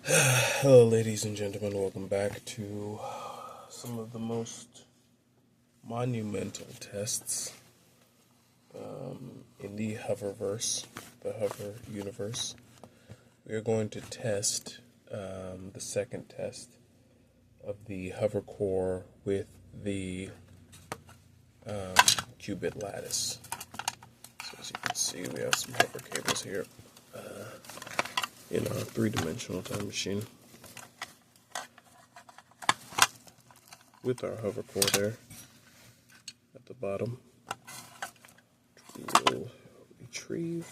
Hello, ladies and gentlemen. Welcome back to some of the most monumental tests in the Hoververse, the Hover universe. We are going to test the second test of the hover core with the qubit lattice. So as you can see, we have some hover cables here in our three-dimensional time machine with our hover core there at the bottom. We will retrieve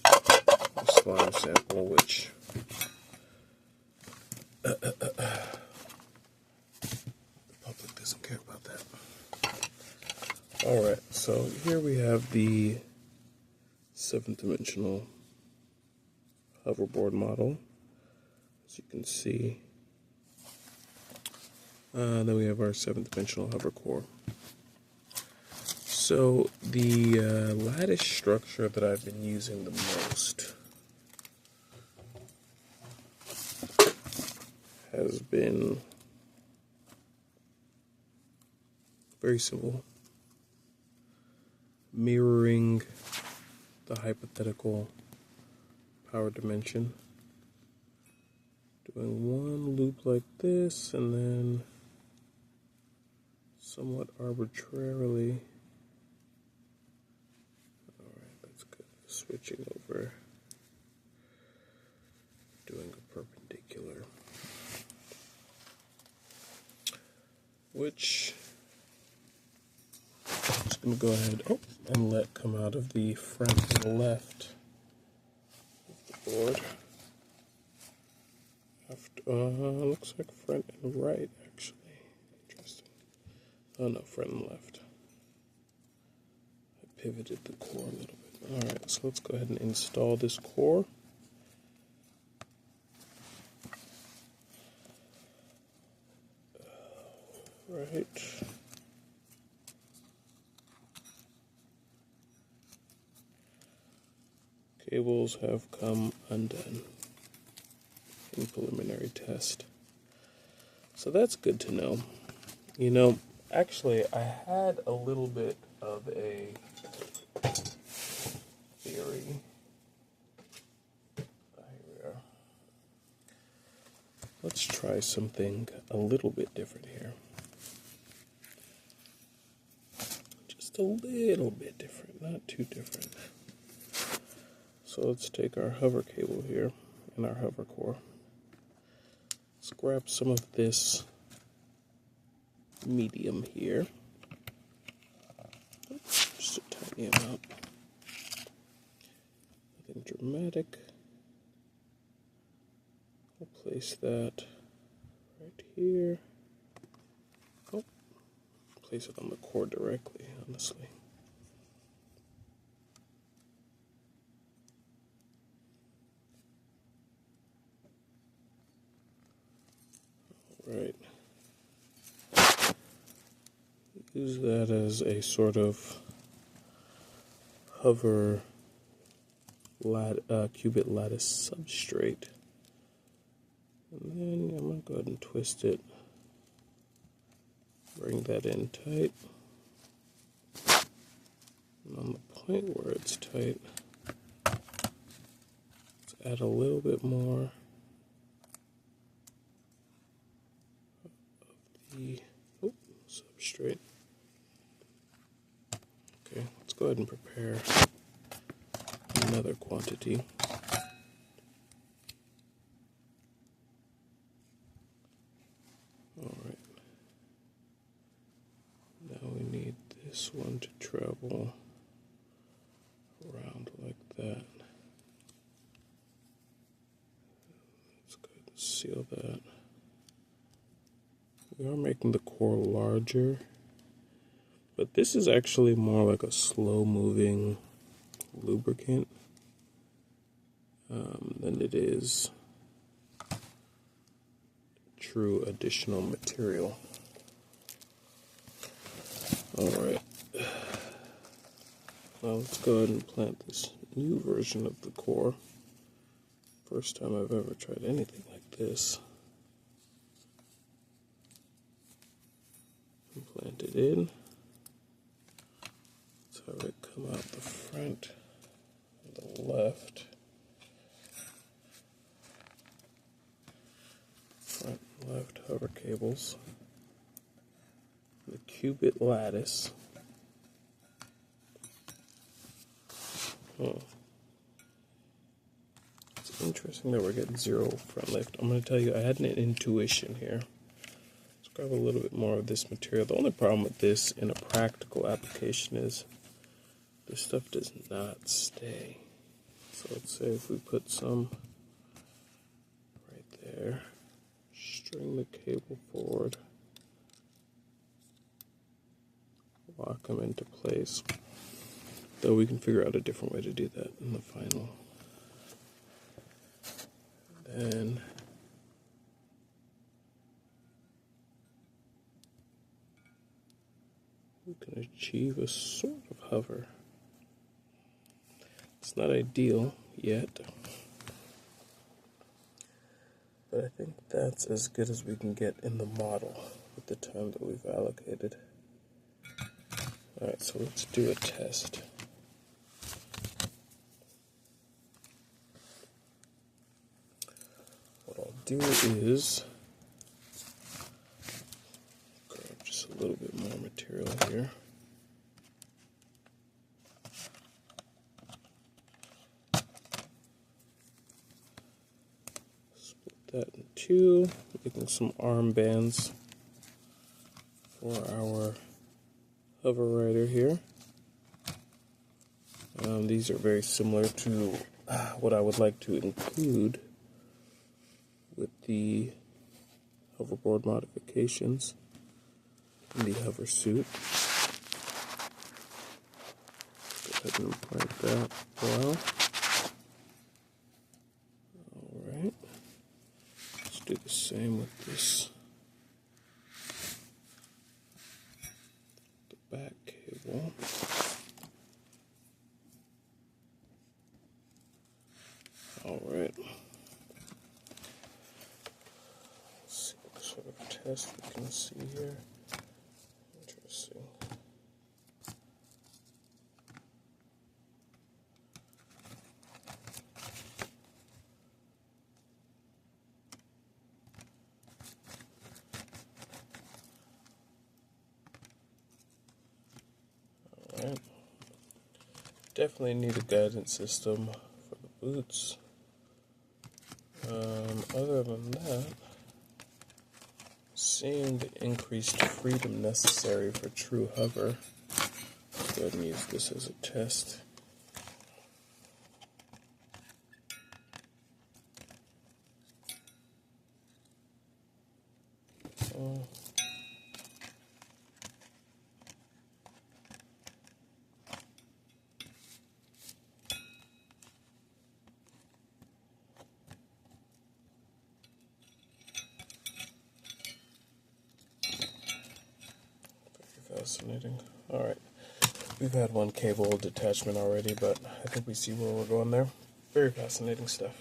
the slime sample, which the public doesn't care about that. Alright, so here we have the seventh dimensional hoverboard model, as you can see. Then we have our seventh dimensional hover core. So the lattice structure that I've been using the most has been very simple, mirroring the hypothetical power dimension, doing one loop like this, and then somewhat arbitrarily, alright, that's good, switching over, doing a perpendicular, which I'm just going to go ahead and let come out of the front and left of the board. Looks like front and right, actually. Interesting. Oh no, front and left. I pivoted the core a little bit. Alright, so let's go ahead and install this core. Right. Cables have come undone in preliminary test. So that's good to know. You know, actually, I had a little bit of a theory. Here we are. Let's try something a little bit different here. Just a little bit different, not too different. So let's take our hover cable here and our hover core. Let's grab some of this medium here. Just a tiny amount. Nothing dramatic. We'll place that right here. Oh, place it on the core directly, honestly. Right. Use that as a sort of hover qubit lattice substrate. And then I'm going to go ahead and twist it. Bring that in tight. And on the point where it's tight, let's add a little bit more of the substrate. Okay, let's go ahead and prepare another quantity. Alright. Now we need this one to travel around like that. Let's go ahead and seal that. We are making the core larger, but this is actually more like a slow-moving lubricant than it is true additional material. Alright, now let's go ahead and plant this new version of the core. First time I've ever tried anything like this. Implant it in. Let's have it come out the front and the left. Front and left hover cables. The qubit lattice. It's interesting that we're getting 0 front lift. I'm going to tell you, I had an intuition here. Let's grab a little bit more of this material. The only problem with this in a practical application is this stuff does not stay. So let's say if we put some right there, string the cable forward, lock them into place. Though we can figure out a different way to do that in the final. Then we can achieve a sort of hover. It's not ideal yet, but I think that's as good as we can get in the model with the time that we've allocated. Alright, so let's do a test. What I'll do is grab just a little bit more material here. Split that in two, making some armbands for our hover rider here. These are very similar to what I would like to include with the hoverboard modifications in the hover suit. Go ahead and implant that well. Alright. Let's do the same with this. The back cable. Alright. Let's see what sort of test we can see here. Interesting. Alright. Definitely need a guidance system for the boots. Other than that, seeing the increased freedom necessary for true hover, let's go ahead and use this as a test. Fascinating. Alright, we've had one cable detachment already, but I think we see where we're going there. Very fascinating stuff.